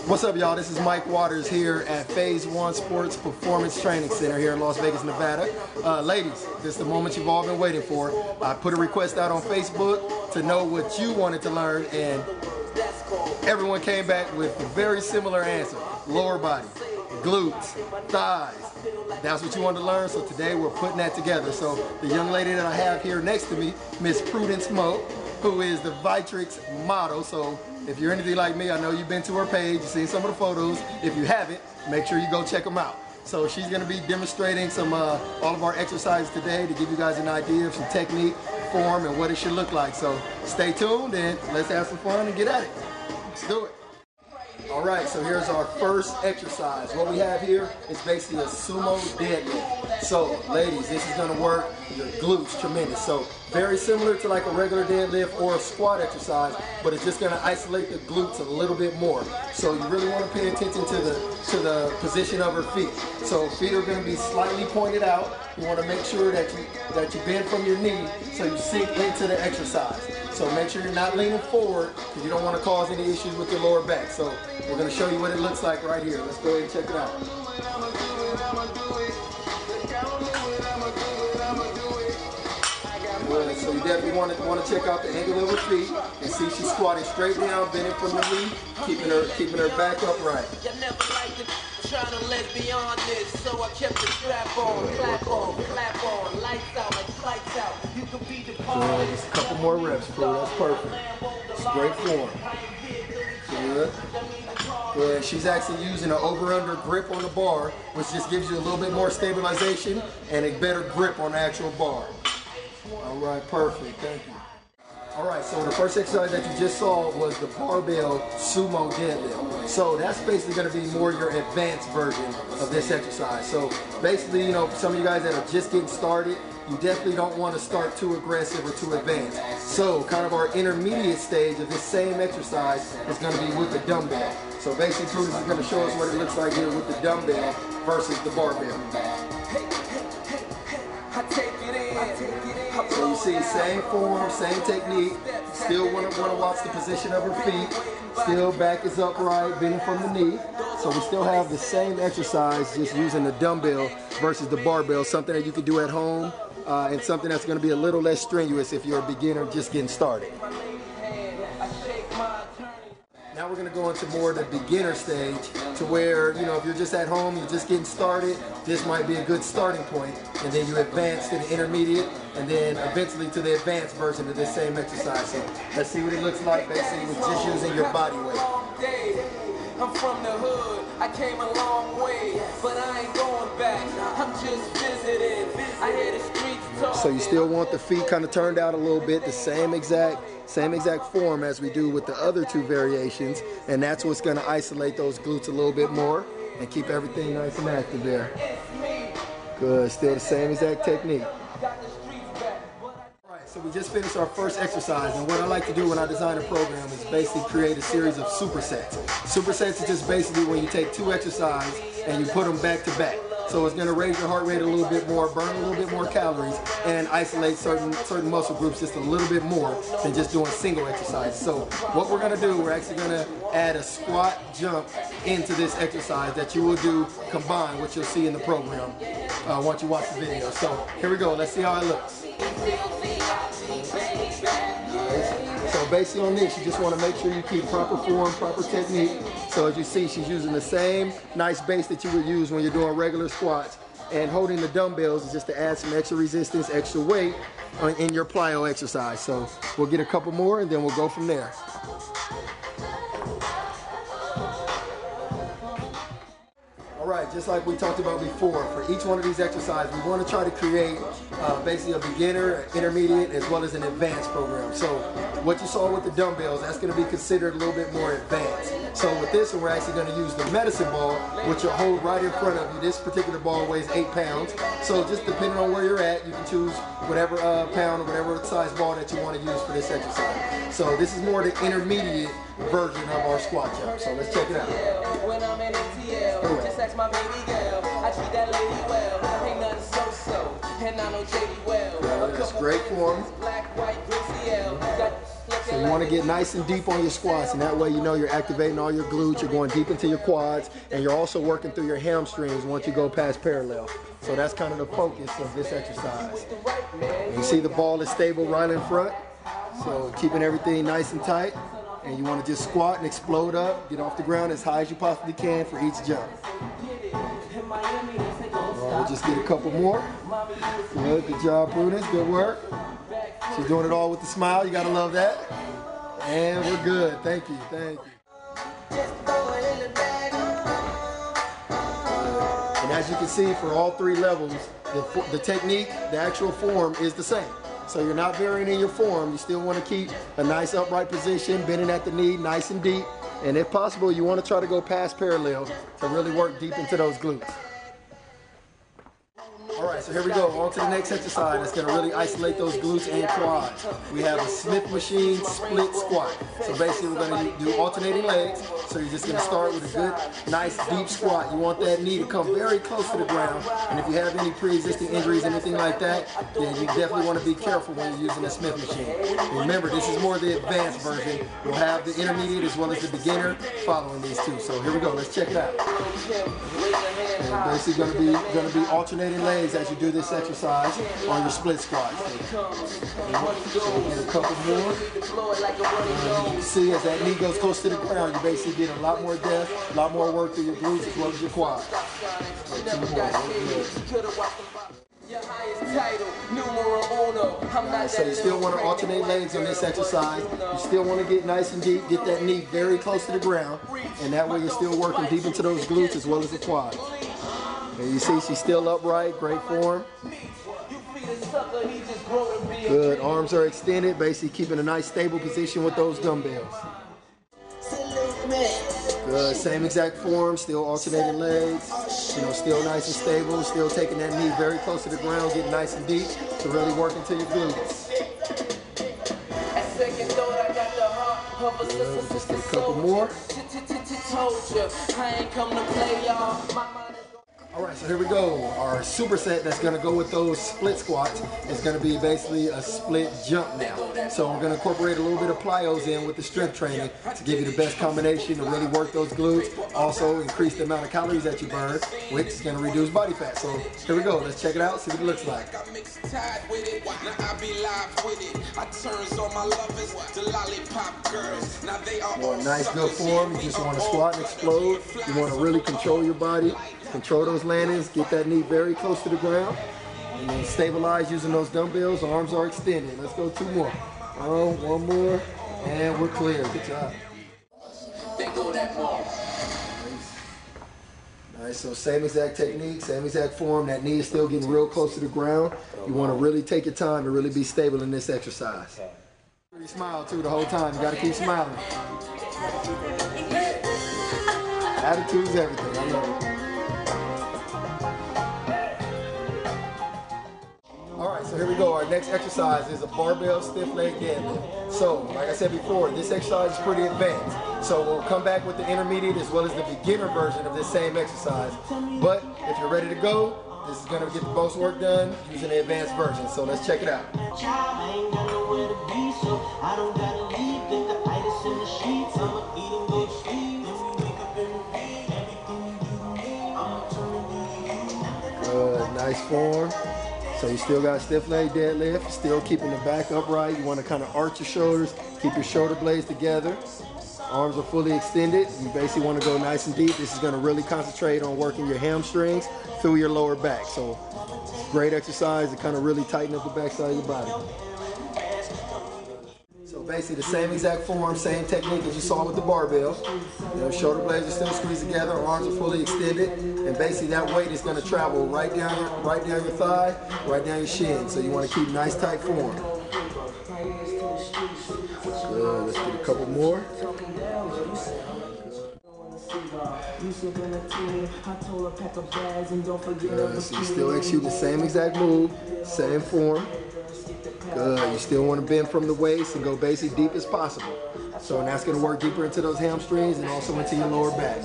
What's up, y'all? This is Mike Waters here at Phase 1 Sports Performance Training Center here in Las Vegas, Nevada. Ladies, this is the moment you've all been waiting for. I put a request out on Facebook to know what you wanted to learn, and everyone came back with a very similar answer. Lower body, glutes, thighs. That's what you wanted to learn, so today we're putting that together. So the young lady that I have here next to me, Miss Prudence Moe, who is the VITRIX model. So if you're anything like me, I know you've been to her page, you've seen some of the photos. If you haven't, make sure you go check them out. So she's going to be demonstrating some all of our exercises today to give you guys an idea of some technique, form, and what it should look like. So stay tuned and let's have some fun and get at it. Let's do it. All right, so here's our first exercise. What we have here is basically a sumo deadlift. So, ladies, this is going to work your glutes tremendous. So, very similar to like a regular deadlift or a squat exercise, but it's just going to isolate the glutes a little bit more. So, you really want to pay attention to the position of her feet. So, feet are going to be slightly pointed out. You want to make sure that you bend from your knee so you sink into the exercise. So make sure you're not leaning forward because you don't want to cause any issues with your lower back. So we're going to show you what it looks like right here. Let's go ahead and check it out. Good. So you definitely want to check out the angle of her feet and see she's squatting straight down, bending from the knee, keeping her back upright. Trying to let beyond this, so I kept the strap on, clap on, lights out, like lights out. You can be the Good. Just a couple more reps, bro. That's perfect. Straight form. Good. Good. She's actually using an over-under grip on the bar, which just gives you a little bit more stabilization and a better grip on the actual bar. All right, perfect. Thank you. All right, so the first exercise that you just saw was the barbell sumo deadlift. So that's basically going to be more your advanced version of this exercise. So basically, you know, for some of you guys that are just getting started, you definitely don't want to start too aggressive or too advanced. So kind of our intermediate stage of this same exercise is going to be with the dumbbell. So basically, Prudence is going to show us what it looks like here with the dumbbell versus the barbell. So you see, same form, same technique. Still want to watch the position of her feet. Still back is upright, bending from the knee. So we still have the same exercise, just using the dumbbell versus the barbell. Something that you can do at home, and something that's going to be a little less strenuous if you're a beginner just getting started. Now we're going to go into more of the beginner stage to where, you know, if you're just at home, you're just getting started, this might be a good starting point. And then you advance to the intermediate and then eventually to the advanced version of this same exercise. So let's see what it looks like basically with just using your body weight. I'm from the hood, I came a long way, but I ain't going back, I'm just visiting. I hear the streets talk. So you still want the feet kind of turned out a little bit, the same exact form as we do with the other two variations, and that's what's going to isolate those glutes a little bit more and keep everything nice and active there. Good, still the same exact technique. So we just finished our first exercise, and what I like to do when I design a program is basically create a series of supersets. Supersets is just basically when you take two exercises and you put them back to back. So it's going to raise your heart rate a little bit more, burn a little bit more calories, and isolate certain muscle groups just a little bit more than just doing single exercise. So what we're going to do, we're actually going to add a squat jump into this exercise that you will do combined, which you'll see in the program once you watch the video. So here we go. Let's see how it looks. So basically on this, you just want to make sure you keep proper form, proper technique. So as you see, she's using the same nice base that you would use when you're doing regular squats. And holding the dumbbells is just to add some extra resistance, extra weight in your plyo exercise. So we'll get a couple more and then we'll go from there. All right, just like we talked about before, for each one of these exercises, we want to try to create basically a beginner, intermediate, as well as an advanced program. So what you saw with the dumbbells, that's going to be considered a little bit more advanced. So with this one, we're actually going to use the medicine ball, which you'll hold right in front of you. This particular ball weighs 8 pounds. So just depending on where you're at, you can choose whatever pound or whatever size ball that you want to use for this exercise. So this is more the intermediate version of our squat jump. So let's check it out. When I'm in ATL, just ask my baby girl. I treat that lady well. Ain't nothing so-so, and I know JD well. It's great form. Black, white, Gracie L. Got So you want to get nice and deep on your squats, and that way you know you're activating all your glutes, you're going deep into your quads, and you're also working through your hamstrings once you go past parallel. So that's kind of the focus of this exercise. You see the ball is stable right in front, so keeping everything nice and tight. And you want to just squat and explode up, get off the ground as high as you possibly can for each jump. We'll just get a couple more. Good job, Prudence, good work. She's doing it all with a smile, you gotta love that. And we're good, thank you, thank you. And as you can see, for all three levels, the technique, the actual form is the same. So you're not varying in your form. You still want to keep a nice upright position, bending at the knee, nice and deep. And if possible, you want to try to go past parallel to really work deep into those glutes. All right, so here we go. On to the next exercise that's going to really isolate those glutes and quads. We have a Smith machine split squat. So basically we're going to do alternating legs. So you're just going to start with a good, nice, deep squat. You want that knee to come very close to the ground. And if you have any pre-existing injuries, anything like that, then you definitely want to be careful when you're using the Smith machine. And remember, this is more the advanced version. We'll have the intermediate as well as the beginner following these two. So here we go. Let's check it out. And basically going to be alternating legs as you do this exercise on your split squats. So get a couple more. You see, as that knee goes close to the ground, you basically get a lot more depth, a lot more work through your glutes as well as your quads. So you still want to alternate legs on this exercise. You still want to get nice and deep, get that knee very close to the ground, and that way you're still working deep into those glutes as well as the quads. And you see she's still upright, great form. Good, arms are extended, basically keeping a nice stable position with those dumbbells. Good, same exact form, still alternating legs, still nice and stable, still taking that knee very close to the ground, getting nice and deep to really work into your glutes. Good, just get a couple more. Alright, so here we go. Our superset that's going to go with those split squats is going to be basically a split jump now. So we're going to incorporate a little bit of plyos in with the strength training to give you the best combination to really work those glutes. Also increase the amount of calories that you burn, which is going to reduce body fat. So here we go. Let's check it out, see what it looks like. Well, nice good form. You just want to squat and explode. You want to really control your body. Control those landings, get that knee very close to the ground, and then stabilize using those dumbbells. Arms are extended. Let's go two more. One more, and we're clear. Good job. Nice, so same exact technique, same exact form. That knee is still getting real close to the ground. You want to really take your time to really be stable in this exercise. You smile too the whole time. You got to keep smiling. Attitude is everything. I love it. Alright, so here we go. Our next exercise is a barbell stiff leg deadlift. So, like I said before, this exercise is pretty advanced. So we'll come back with the intermediate as well as the beginner version of this same exercise. But if you're ready to go, this is going to get the most work done using the advanced version. So let's check it out. Good, nice form. So you still got stiff leg deadlift, still keeping the back upright. You want to kind of arch your shoulders, keep your shoulder blades together. Arms are fully extended. You basically want to go nice and deep. This is going to really concentrate on working your hamstrings through your lower back. So it's a great exercise to kind of really tighten up the backside of your body. So basically the same exact form, same technique as you saw with the barbell. Shoulder blades are still squeezed together, arms are fully extended, and basically that weight is going to travel right down your thigh, right down your shin. So you want to keep nice tight form. Good, let's get a couple more. Good, so you still execute the same exact move, same form. Good, you still want to bend from the waist and go basically deep as possible. So that's going to work deeper into those hamstrings and also into your lower back.